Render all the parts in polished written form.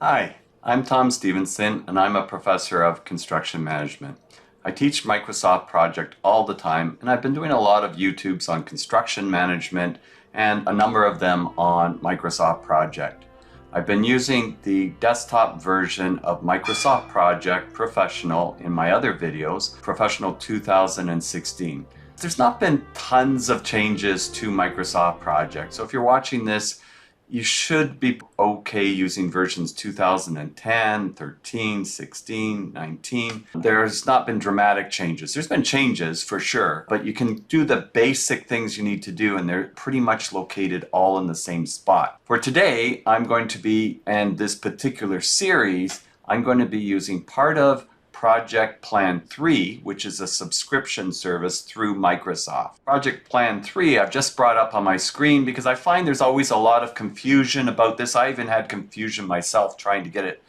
Hi, I'm Tom Stephenson, and I'm a professor of construction management. I teach Microsoft Project all the time, and I've been doing a lot of YouTubes on construction management and a number of them on Microsoft Project. I've been using the desktop version of Microsoft Project Professional in my other videos, Professional 2016. There's not been tons of changes to Microsoft Project, so if you're watching this, you should be okay using versions 2010, 13, 16, 19. There's not been dramatic changes. There's been changes for sure, but you can do the basic things you need to do and they're pretty much located all in the same spot. For today, I'm going to be, and this particular series, I'm going to be using part of Project Plan 3, which is a subscription service through Microsoft. Project Plan 3 I've just brought up on my screen because I find there's always a lot of confusion about this. I even had confusion myself trying to get it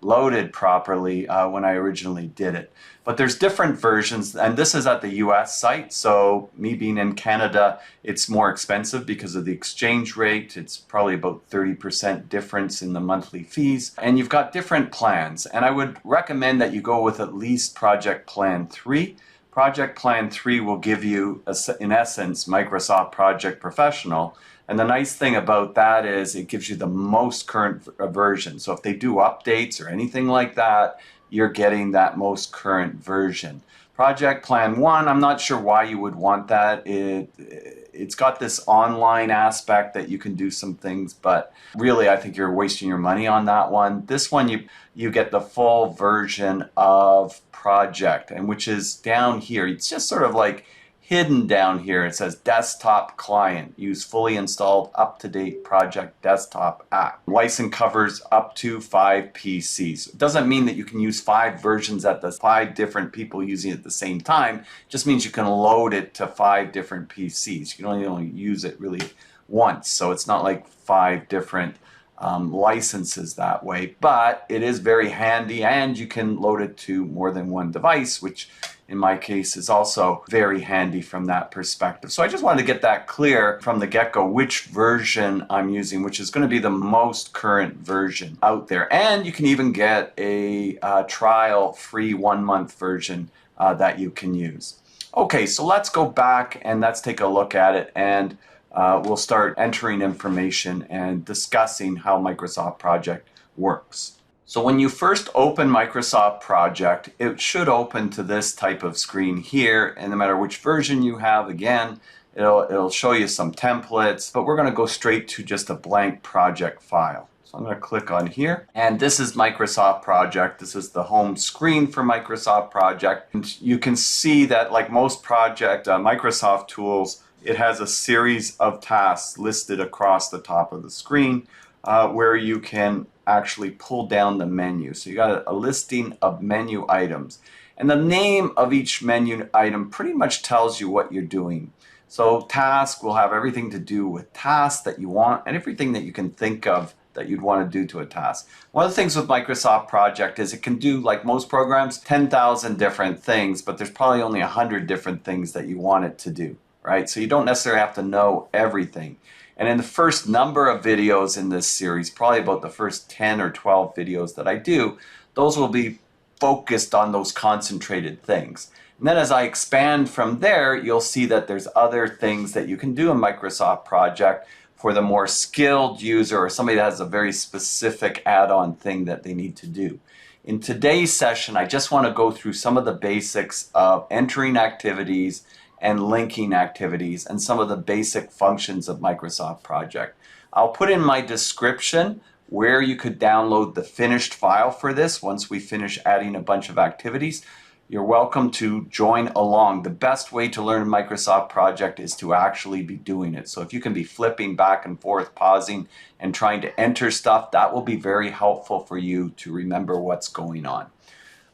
loaded properly when I originally did it. But there's different versions, and this is at the US site, so me being in Canada, it's more expensive because of the exchange rate. It's probably about 30% difference in the monthly fees, and you've got different plans, and I would recommend that you go with at least Project Plan 3. Project Plan 3 will give you, in essence, Microsoft Project Professional. And the nice thing about that is it gives you the most current version. So if they do updates or anything like that, you're getting that most current version. Project Plan 1, I'm not sure why you would want that. It's got this online aspect that you can do some things, but really I think you're wasting your money on that one. This one, you get the full version of Project, and which is down here. It's just sort of like hidden down here. It says desktop client. Use fully installed up-to-date Project desktop app. License covers up to 5 PCs. It doesn't mean that you can use 5 versions at the 5 different people using it at the same time. It just means you can load it to 5 different PCs. You can only use it really once, so it's not like 5 different licenses that way, but it is very handy and you can load it to more than one device, which in my case is also very handy from that perspective. So I just wanted to get that clear from the get-go which version I'm using, which is going to be the most current version out there. And you can even get a trial free 1-month version that you can use. Okay, so let's go back and let's take a look at it, and we'll start entering information and discussing how Microsoft Project works. So when you first open Microsoft Project, it should open to this type of screen here, and no matter which version you have, again, it'll show you some templates, but we're going to go straight to just a blank project file. So I'm going to click on here, and this is Microsoft Project. This is the home screen for Microsoft Project. And you can see that, like most project Microsoft tools, it has a series of tasks listed across the top of the screen where you can actually pull down the menu. So you got a listing of menu items. And the name of each menu item pretty much tells you what you're doing. So task will have everything to do with tasks that you want and everything that you can think of that you'd want to do to a task. One of the things with Microsoft Project is it can do, like most programs, 10,000 different things, but there's probably only 100 different things that you want it to do, right? So you don't necessarily have to know everything. And in the first number of videos in this series, probably about the first 10 or 12 videos that I do, those will be focused on those concentrated things. And then as I expand from there, you'll see that there's other things that you can do in Microsoft Project for the more skilled user or somebody that has a very specific add-on thing that they need to do. In today's session, I just want to go through some of the basics of entering activities and linking activities and some of the basic functions of Microsoft Project. I'll put in my description where you could download the finished file for this once we finish adding a bunch of activities. You're welcome to join along. The best way to learn Microsoft Project is to actually be doing it. So if you can be flipping back and forth, pausing, and trying to enter stuff, that will be very helpful for you to remember what's going on.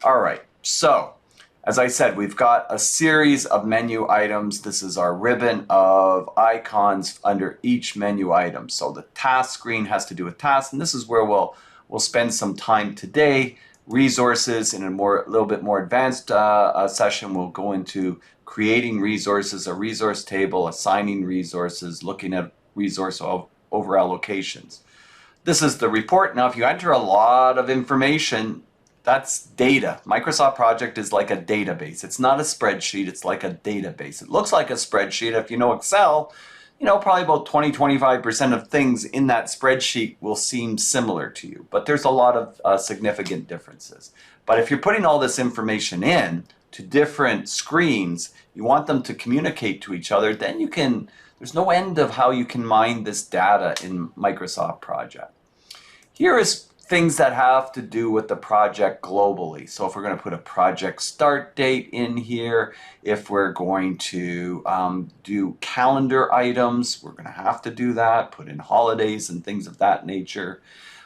All right, so as I said, we've got a series of menu items. This is our ribbon of icons under each menu item. So the task screen has to do with tasks, and this is where we'll spend some time today. Resources, in a little bit more advanced session, we'll go into creating resources, a resource table, assigning resources, looking at resource over allocations. This is the report. Now, if you enter a lot of information, that's data. Microsoft Project is like a database. It's not a spreadsheet, it's like a database. It looks like a spreadsheet. If you know Excel, probably about 20-25% of things in that spreadsheet will seem similar to you, but there's a lot of significant differences. But if you're putting all this information in to different screens, you want them to communicate to each other, then there's no end of how you can mine this data in Microsoft Project. Here is things that have to do with the project globally. So if we're going to put a project start date in here, if we're going to do calendar items, we're going to have to do that, put in holidays and things of that nature.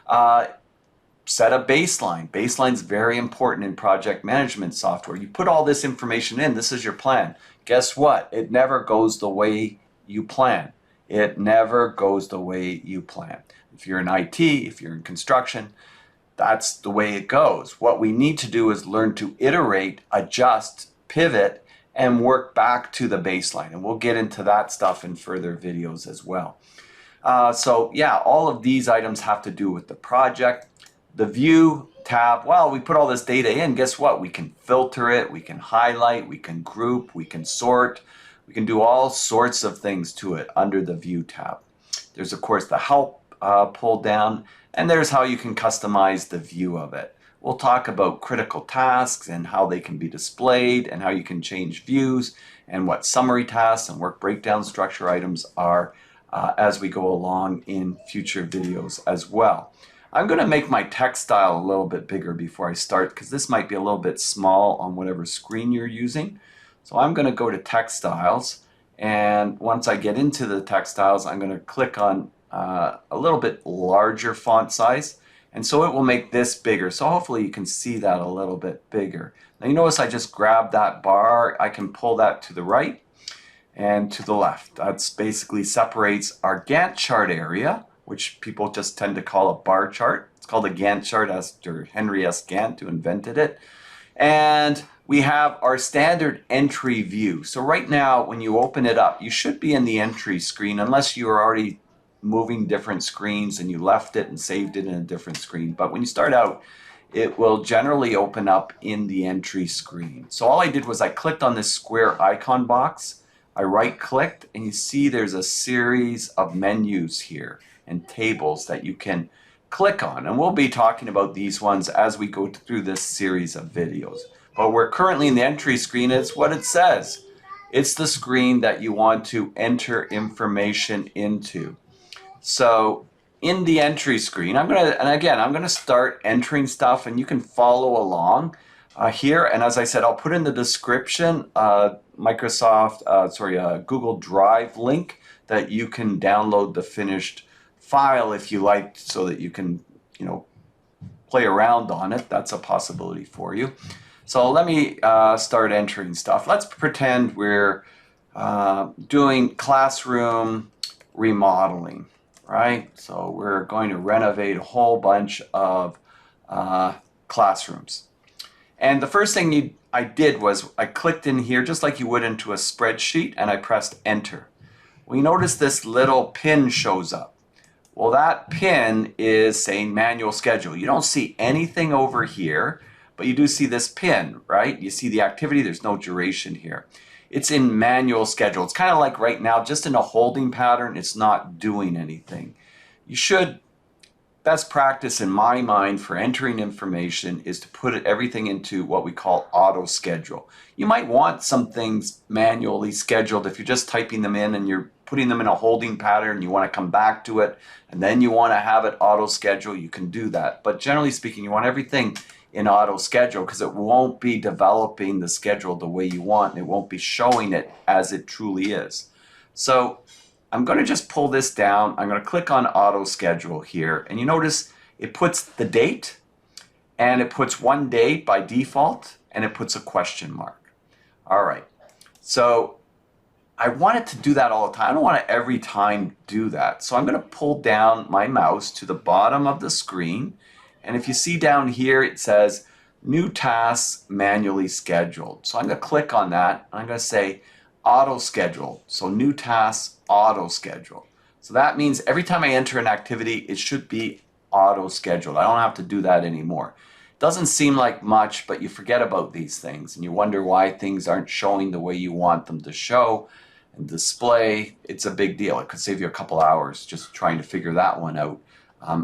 Set a baseline. Baseline's very important in project management software. You put all this information in, this is your plan. Guess what? It never goes the way you plan. It never goes the way you plan. If you're in IT, if you're in construction, that's the way it goes. What we need to do is learn to iterate, adjust, pivot, and work back to the baseline. And we'll get into that stuff in further videos as well. So yeah, all of these items have to do with the project. The View tab, well, we put all this data in. Guess what? We can filter it, we can highlight, we can group, we can sort. We can do all sorts of things to it under the View tab. There's, of course, the Help pull down, and there's how you can customize the view of it. We'll talk about critical tasks and how they can be displayed and how you can change views and what summary tasks and work breakdown structure items are as we go along in future videos as well. I'm going to make my text style a little bit bigger before I start because this might be a little bit small on whatever screen you're using. So I'm going to go to text styles, and once I get into the text styles, I'm going to click on a little bit larger font size, and so it will make this bigger. So hopefully you can see that a little bit bigger. Now you notice I just grabbed that bar. I can pull that to the right and to the left. That's basically separates our Gantt chart area, which people just tend to call a bar chart. It's called a Gantt chart after Henry S. Gantt, who invented it. And we have our standard entry view. So right now, when you open it up, you should be in the entry screen unless you are already moving different screens and you left it and saved it in a different screen. But when you start out, it will generally open up in the entry screen. So all I did was I clicked on this square icon box. I right-clicked, and you see there's a series of menus here and tables that you can click on. And we'll be talking about these ones as we go through this series of videos. But we're currently in the entry screen. It's what it says. It's the screen that you want to enter information into. So in the entry screen, I'm going to start entering stuff, and you can follow along here. And as I said, I'll put in the description Google Drive link that you can download the finished file if you like, so that you can, play around on it. That's a possibility for you. So let me start entering stuff. Let's pretend we're doing classroom remodeling, right? So we're going to renovate a whole bunch of classrooms. And the first thing I did was I clicked in here just like you would into a spreadsheet, and I pressed enter. Well, you notice this little pin shows up. Well, that pin is saying manual schedule. You don't see anything over here, but you do see this pin, right? You see the activity, there's no duration here. It's in manual schedule. It's kind of like right now, just in a holding pattern, it's not doing anything. You should, best practice in my mind for entering information is to put everything into what we call auto schedule. You might want some things manually scheduled if you're just typing them in and you're putting them in a holding pattern, you want to come back to it, and then you want to have it auto schedule, you can do that. But generally speaking, you want everything in auto schedule because it won't be developing the schedule the way you want, and it won't be showing it as it truly is. So I'm going to just pull this down. I'm going to click on auto schedule here, and you notice it puts the date, and it puts one day by default, and it puts a question mark. All right, so I want it to do that all the time. I don't want to every time do that. So I'm going to pull down my mouse to the bottom of the screen. And if you see down here, it says new tasks manually scheduled. So I'm going to click on that. And I'm going to say auto schedule. So new tasks auto schedule. So that means every time I enter an activity, it should be auto scheduled. I don't have to do that anymore. Doesn't seem like much, but you forget about these things and you wonder why things aren't showing the way you want them to show and display. It's a big deal. It could save you a couple hours just trying to figure that one out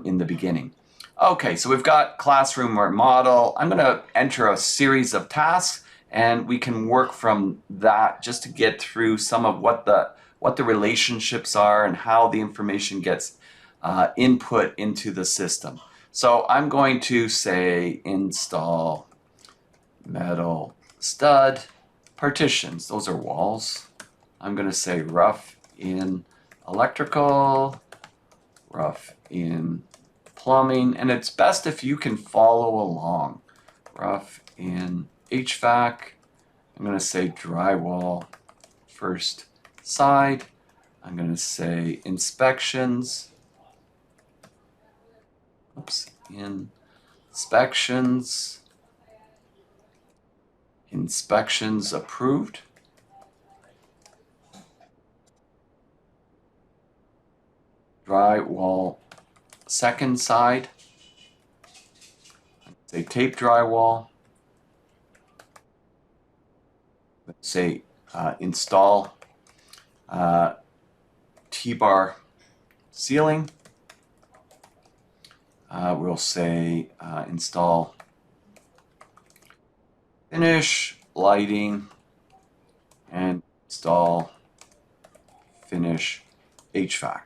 in the beginning. Okay, so we've got classroom or model. I'm going to enter a series of tasks and we can work from that just to get through some of what the relationships are and how the information gets input into the system. So I'm going to say install metal stud partitions. Those are walls. I'm going to say rough in electrical, rough in plumbing, and it's best if you can follow along. Rough in HVAC. I'm going to say drywall first side. I'm going to say inspections. Inspections approved. Drywall second side. Say tape drywall. Say install T-bar ceiling. We'll say install finish lighting and install finish HVAC.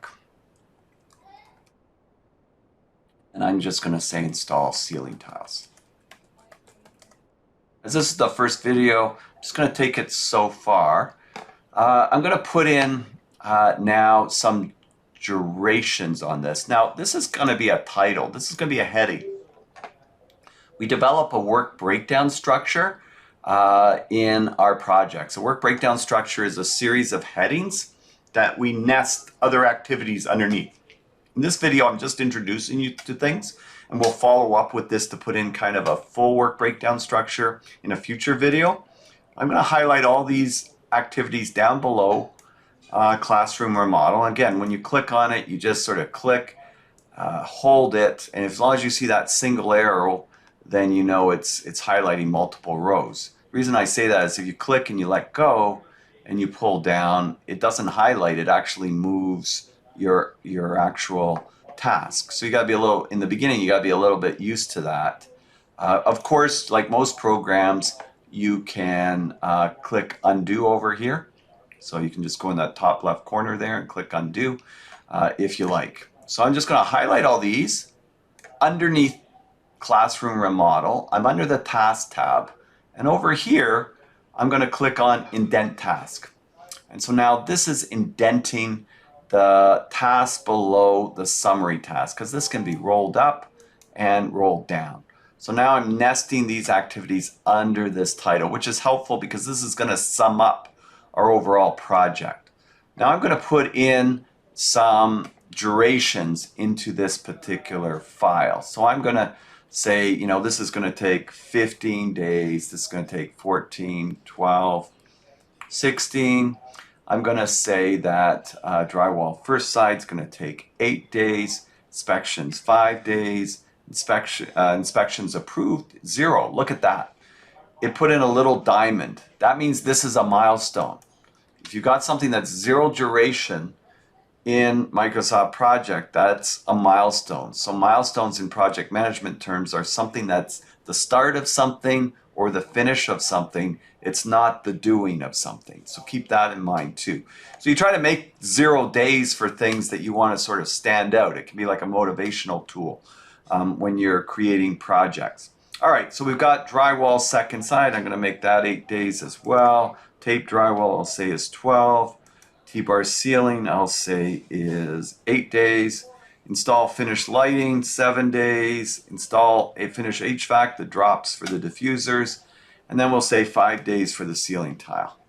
And I'm just going to say install ceiling tiles. As this is the first video, I'm just going to take it so far. I'm going to put in now some durations on this. Now, this is going to be a title. This is going to be a heading. We develop a work breakdown structure in our projects. A work breakdown structure is a series of headings that we nest other activities underneath. In this video, I'm just introducing you to things, and we'll follow up with this to put in kind of a full work breakdown structure in a future video. I'm going to highlight all these activities down below classroom or model. Again, when you click on it, you just sort of click, hold it, and as long as you see that single arrow, then you know it's highlighting multiple rows. The reason I say that is if you click and you let go and you pull down, it doesn't highlight, it actually moves your actual task. So you got to be a little, in the beginning, you got to be a little bit used to that. Of course, like most programs, you can click undo over here. So you can just go in that top left corner there and click undo if you like. So I'm just going to highlight all these. Underneath classroom remodel, I'm under the task tab. And over here, I'm going to click on indent task. And so now this is indenting the task below the summary task, because this can be rolled up and rolled down. So now I'm nesting these activities under this title, which is helpful because this is going to sum up our overall project. Now I'm going to put in some durations into this particular file. So I'm going to say, you know, this is going to take 15 days, this is going to take 14, 12, 16. I'm going to say that drywall first side is going to take 8 days, inspections 5 days, inspections approved 0. Look at that. It put in a little diamond. That means this is a milestone. If you got something that's 0 duration in Microsoft Project, that's a milestone. So milestones in project management terms are something that's the start of something or the finish of something. It's not the doing of something. So keep that in mind too. So you try to make 0 days for things that you want to sort of stand out. It can be like a motivational tool when you're creating projects. All right, so we've got drywall second side. I'm going to make that 8 days as well. Tape drywall, I'll say is 12. T-bar ceiling, I'll say is 8 days. Install finished lighting, 7 days. Install a finished HVAC, the drops for the diffusers. And then we'll say 5 days for the ceiling tile.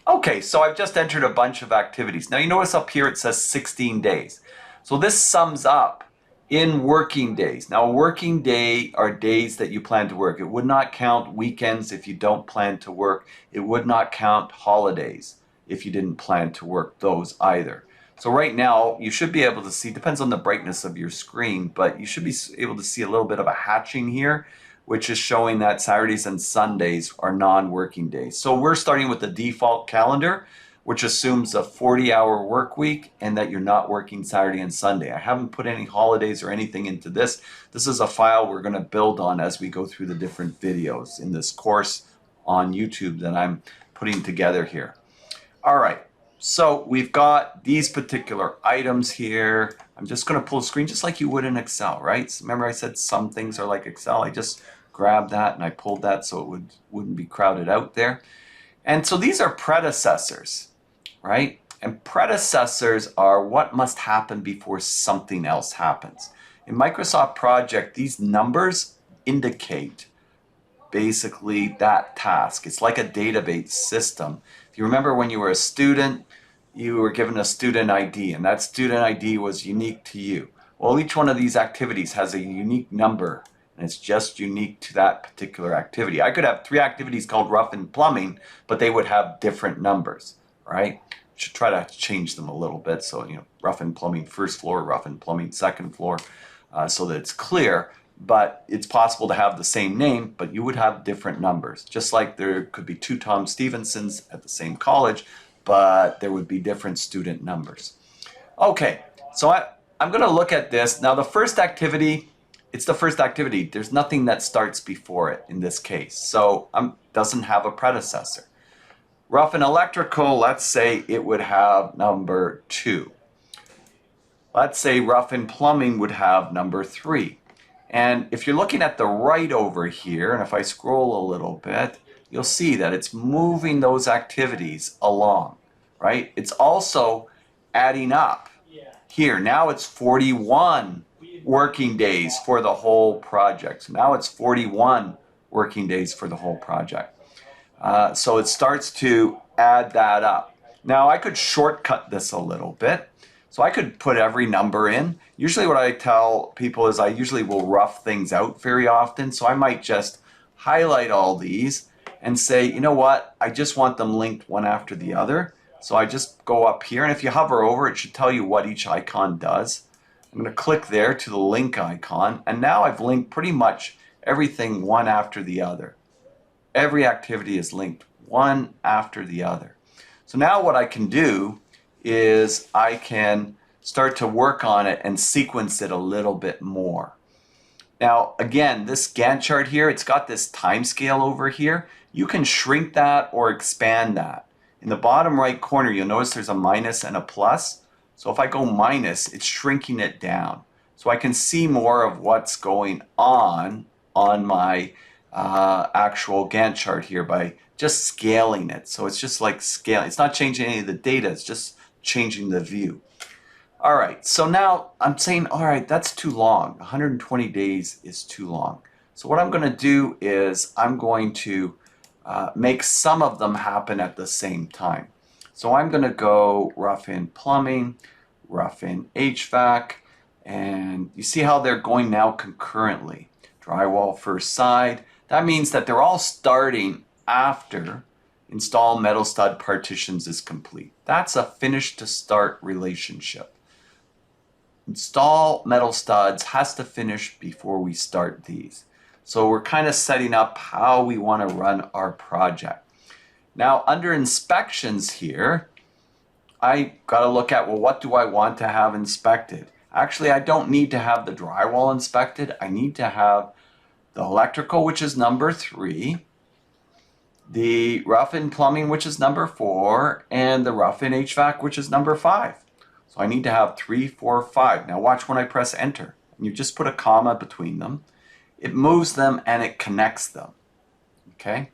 Okay, so I've just entered a bunch of activities. Now you notice up here it says 16 days. So this sums up in working days. Now a working day are days that you plan to work. It would not count weekends if you don't plan to work. It would not count holidays if you didn't plan to work those either. So right now you should be able to see, depends on the brightness of your screen, but you should be able to see a little bit of a hatching here, which is showing that Saturdays and Sundays are non-working days. So we're starting with the default calendar, which assumes a 40-hour work week and that you're not working Saturday and Sunday. I haven't put any holidays or anything into this. This is a file we're going to build on as we go through the different videos in this course on YouTube that I'm putting together here. All right, so we've got these particular items here. I'm just going to pull a screen just like you would in Excel, right? So remember I said some things are like Excel. I just grabbed that and I pulled that so it wouldn't be crowded out there. And so these are predecessors, right? And predecessors are what must happen before something else happens. In Microsoft Project, these numbers indicate basically that task. It's like a database system. If you remember when you were a student, you were given a student ID, and that student ID was unique to you. Well, each one of these activities has a unique number, and it's just unique to that particular activity. I could have 3 activities called rough and plumbing, but they would have different numbers, right? Should try to change them a little bit. So, rough and plumbing first floor, rough and plumbing second floor, so that it's clear. But it's possible to have the same name, but you would have different numbers. Just like there could be 2 Tom Stephensons at the same college, but there would be different student numbers. Okay, so I'm going to look at this. Now the first activity, it's the first activity. There's nothing that starts before it in this case. So doesn't have a predecessor. Rough and electrical, let's say it would have number 2. Let's say rough and plumbing would have number 3. And if you're looking at the right over here, and if I scroll a little bit, you'll see that it's moving those activities along, right? It's also adding up. Here, now it's 41 working days for the whole project. So now it's 41 working days for the whole project. So it starts to add that up. Now I could shortcut this a little bit. So I could put every number in. Usually what I tell people is I usually will rough things out very often. So I might just highlight all these and say, you know what, I just want them linked one after the other. So I just go up here, and if you hover over, it should tell you what each icon does. I'm going to click there to the link icon, and now I've linked pretty much everything one after the other. Every activity is linked one after the other. So now what I can do is I can start to work on it and sequence it a little bit more. Now again, this Gantt chart here, it's got this time scale over here. You can shrink that or expand that. In the bottom right corner, you'll notice there's a minus and a plus. So if I go minus, it's shrinking it down. So I can see more of what's going on my actual Gantt chart here by just scaling it. So it's just like scaling. It's not changing any of the data, it's just changing the view. All right, so now I'm saying, all right, that's too long. 120 days is too long. So what I'm going to do is I'm going to make some of them happen at the same time. So I'm going to go rough in plumbing, rough in HVAC, and you see how they're going now concurrently. Drywall first side. That means that they're all starting after install metal stud partitions is complete. That's a finish to start relationship. Install metal studs has to finish before we start these. So we're kind of setting up how we want to run our project. Now under inspections here, I got to look at, well, what do I want to have inspected? Actually, I don't need to have the drywall inspected. I need to have the electrical, which is number 3, the rough in plumbing, which is number 4, and the rough in HVAC, which is number 5. So I need to have 3, 4, 5. Now watch when I press enter. You just put a comma between them. It moves them and it connects them. Okay?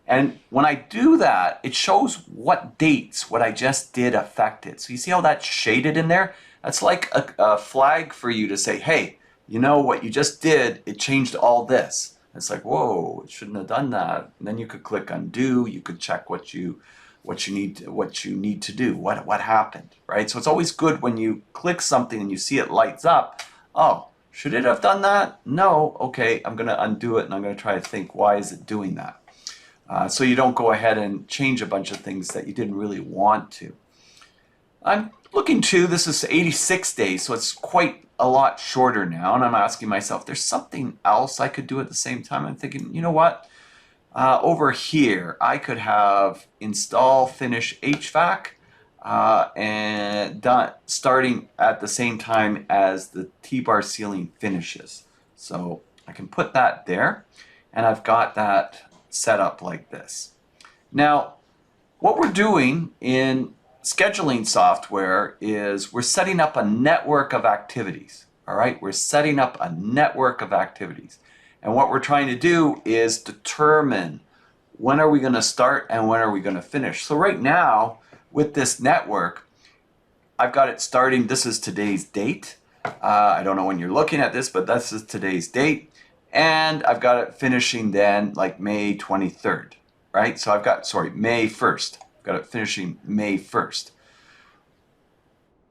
And when I do that, it shows what dates what I just did affected. So you see how that's shaded in there? That's like a flag for you to say, hey, you know what you just did, it changed all this. It's like, whoa, it shouldn't have done that. And then you could click undo, you could check what you need to do, what happened, right? So it's always good when you click something and you see it lights up. Oh, should it have done that? No. Okay, I'm going to undo it and I'm going to try to think, why is it doing that? So you don't go ahead and change a bunch of things that you didn't really want to. I'm looking to, this is 86 days, so it's quite a lot shorter now, and I'm asking myself, there's something else I could do at the same time. I'm thinking, you know what? Over here, I could have install, finish HVAC, and done, starting at the same time as the T-bar ceiling finishes. So I can put that there, and I've got that set up like this. Now, what we're doing in scheduling software is we're setting up a network of activities. All right, we're setting up a network of activities. And what we're trying to do is determine when are we going to start and when are we going to finish. So right now, with this network, I've got it starting, this is today's date. I don't know when you're looking at this, but this is today's date. And I've got it finishing then like May 23rd, right? So I've got, sorry, May 1st. I've got it finishing May 1st.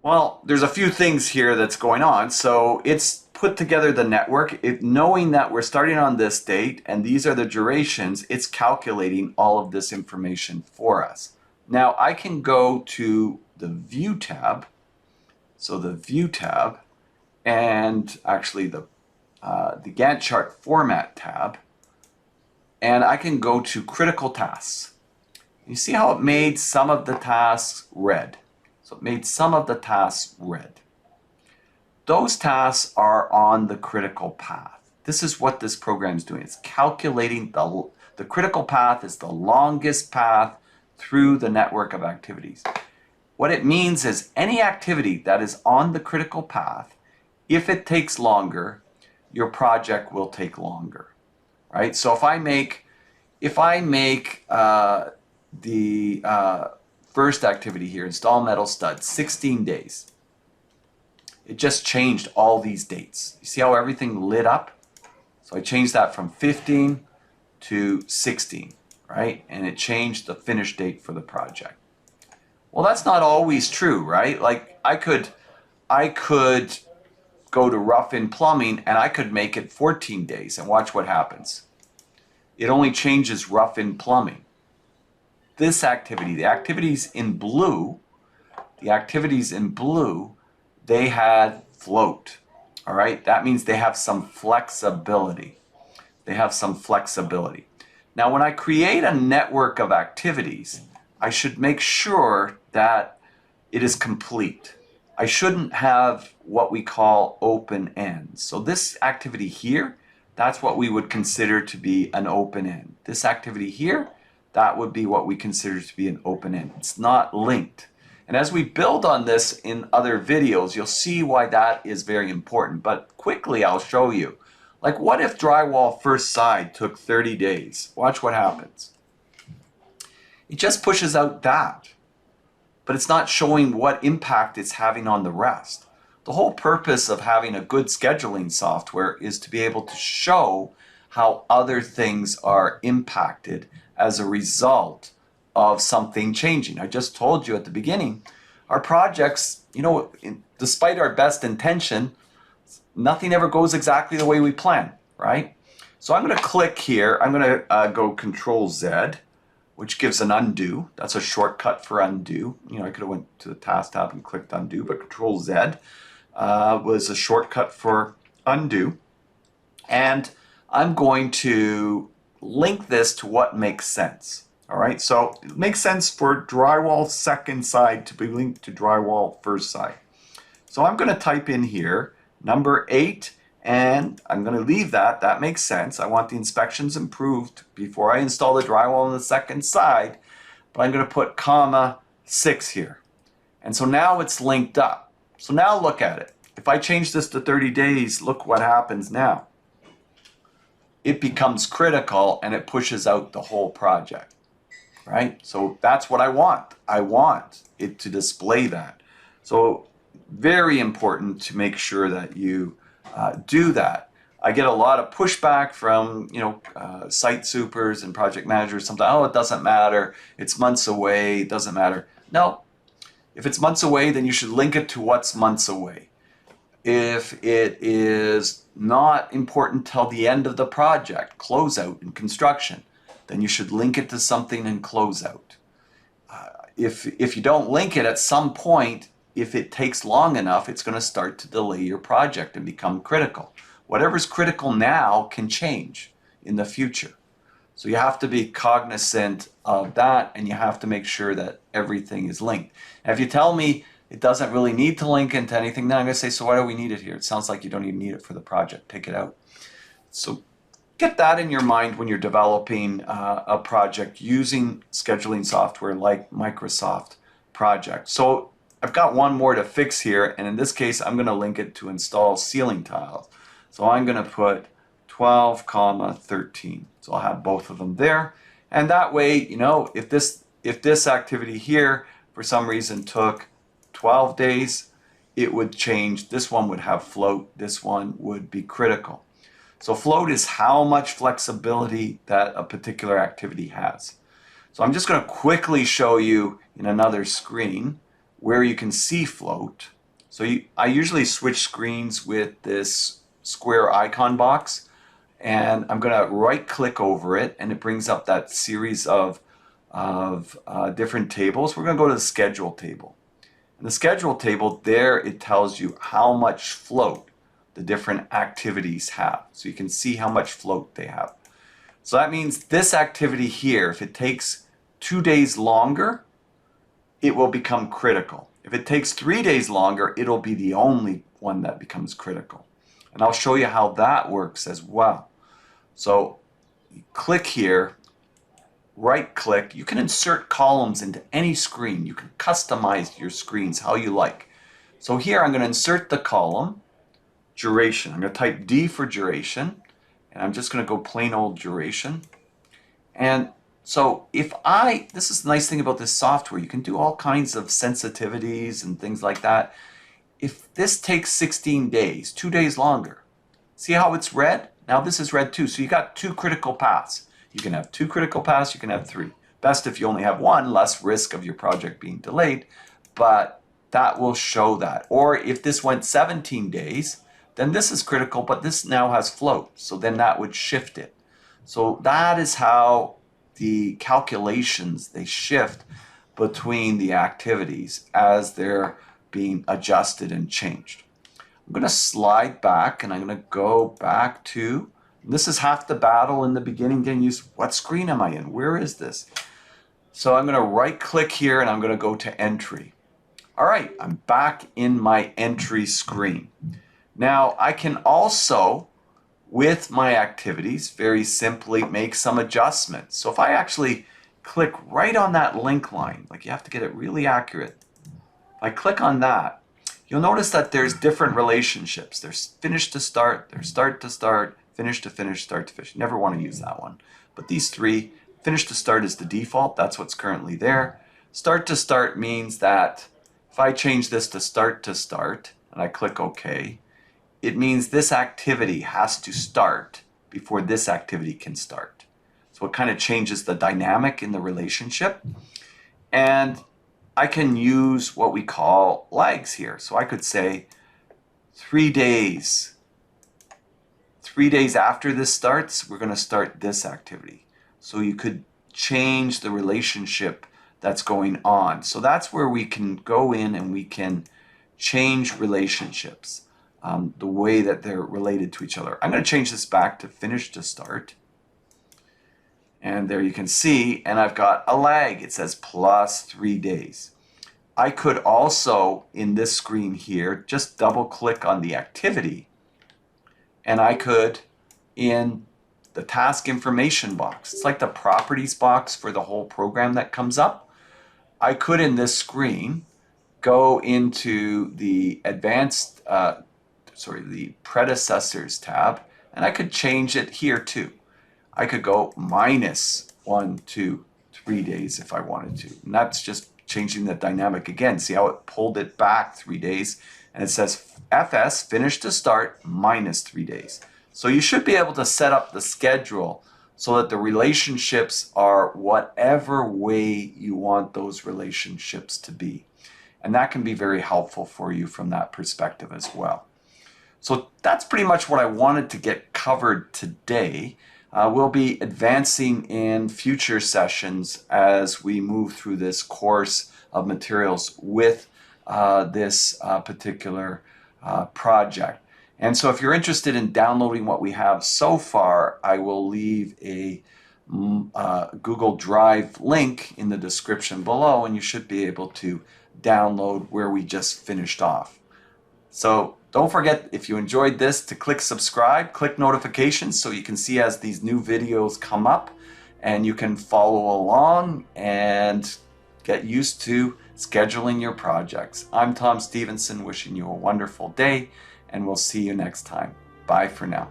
Well, there's a few things here that's going on. So it's put together the network, knowing that we're starting on this date and these are the durations, it's calculating all of this information for us. Now I can go to the View tab, so the View tab, and actually the Gantt chart format tab, and I can go to critical tasks. You see how it made some of the tasks red? So it made some of the tasks red. Those tasks are on the critical path. This is what this program is doing. It's calculating the critical path is the longest path through the network of activities. What it means is any activity that is on the critical path, if it takes longer, your project will take longer, right? So if I make the first activity here, install metal studs, 16 days. It just changed all these dates. You see how everything lit up? So I changed that from 15 to 16, right? And it changed the finish date for the project. Well, that's not always true, right? Like I could go to rough-in plumbing and I could make it 14 days and watch what happens. It only changes rough-in plumbing. This activity, the activities in blue, they had float, all right? That means they have some flexibility. Now, when I create a network of activities, I should make sure that it is complete. I shouldn't have what we call open ends. So this activity here, that's what we would consider to be an open end. This activity here, that would be what we consider to be an open end. It's not linked. And as we build on this in other videos, you'll see why that is very important. But quickly, I'll show you. Like, what if drywall first side took 30 days? Watch what happens. It just pushes out that, but it's not showing what impact it's having on the rest. The whole purpose of having a good scheduling software is to be able to show how other things are impacted as a result of something changing. I just told you at the beginning, our projects, you know, despite our best intention, nothing ever goes exactly the way we plan, right? So I'm going to click here. I'm going to go Control Z, which gives an undo. That's a shortcut for undo. You know, I could have went to the Task tab and clicked undo, but Control Z was a shortcut for undo. And I'm going to link this to what makes sense. All right, so it makes sense for drywall second side to be linked to drywall first side. So I'm going to type in here number 8, and I'm going to leave that. That makes sense. I want the inspections improved before I install the drywall on the second side, but I'm going to put comma 6 here. And so now it's linked up. So now look at it. If I change this to 30 days, look what happens now. It becomes critical and it pushes out the whole project. Right? So that's what I want. I want it to display that. So very important to make sure that you do that. I get a lot of pushback from, you know, site supers and project managers. Sometimes, oh, it doesn't matter. It's months away. It doesn't matter. No. If it's months away, then you should link it to what's months away. If it is not important till the end of the project, closeout and construction, then you should link it to something in closeout. if you don't link it at some point, if it takes long enough, it's going to start to delay your project and become critical. Whatever's critical now can change in the future. So you have to be cognizant of that, and you have to make sure that everything is linked. Now, if you tell me it doesn't really need to link into anything, then I'm going to say, so why do we need it here? It sounds like you don't even need it for the project. Take it out. So get that in your mind when you're developing a project using scheduling software like Microsoft Project. So I've got one more to fix here, and in this case, I'm going to link it to install ceiling tiles. So I'm going to put 12, 13. So I'll have both of them there. And that way, you know, if this activity here for some reason took 12 days, it would change. This one would have float. This one would be critical. So float is how much flexibility that a particular activity has. So I'm just going to quickly show you in another screen where you can see float. So I usually switch screens with this square icon box, and I'm going to right click over it, and it brings up that series of different tables. We're going to go to the schedule table. In the schedule table, there it tells you how much float the different activities have. So you can see how much float they have. So that means this activity here, if it takes 2 days longer, it will become critical. If it takes 3 days longer, it'll be the only one that becomes critical. And I'll show you how that works as well. So you click here, right click. You can insert columns into any screen. You can customize your screens how you like. So here I'm going to insert the column duration. I'm going to type D for duration, and I'm just going to go plain old duration. And so this is the nice thing about this software, you can do all kinds of sensitivities and things like that. If this takes 16 days, 2 days longer, see how it's red? Now this is red too, so you got 2 critical paths. You can have 2 critical paths, you can have 3. Best if you only have 1, less risk of your project being delayed, but that will show that. Or if this went 17 days, then this is critical, but this now has float, so then that would shift it. So that is how the calculations, they shift between the activities as they're being adjusted and changed. I'm going to slide back, and I'm going to go back to, this is half the battle in the beginning, getting used, what screen am I in? Where is this? So I'm going to right click here, and I'm going to go to entry. All right, I'm back in my entry screen. Now I can also, with my activities, very simply make some adjustments. So if I actually click right on that link line, like you have to get it really accurate. If I click on that, you'll notice that there's different relationships. There's finish to start, there's start to start, finish to finish, start to finish. You never want to use that one. But these 3, finish to start is the default. That's what's currently there. Start to start means that if I change this to start, and I click OK, it means this activity has to start before this activity can start. So it kind of changes the dynamic in the relationship. And I can use what we call lags here. So I could say 3 days. 3 days after this starts, we're going to start this activity. So you could change the relationship that's going on. So that's where we can go in and we can change relationships, the way that they're related to each other. I'm going to change this back to finish to start. And there you can see, and I've got a lag. It says plus 3 days. I could also, in this screen here, just double click on the activity, and I could, in the task information box, it's like the properties box for the whole program that comes up, I could, in this screen, go into the the predecessors tab, and I could change it here too. I could go minus 1, 2, 3 days if I wanted to. And that's just changing the dynamic again. See how it pulled it back 3 days? And it says FS, finish to start, minus 3 days. So you should be able to set up the schedule so that the relationships are whatever way you want those relationships to be. And that can be very helpful for you from that perspective as well. So that's pretty much what I wanted to get covered today. We'll be advancing in future sessions as we move through this course of materials with this particular project. And so if you're interested in downloading what we have so far, I will leave a Google Drive link in the description below, and you should be able to download where we just finished off. So don't forget, if you enjoyed this, to click subscribe, click notifications so you can see as these new videos come up, and you can follow along and get used to scheduling your projects. I'm Tom Stephenson, wishing you a wonderful day, and we'll see you next time. Bye for now.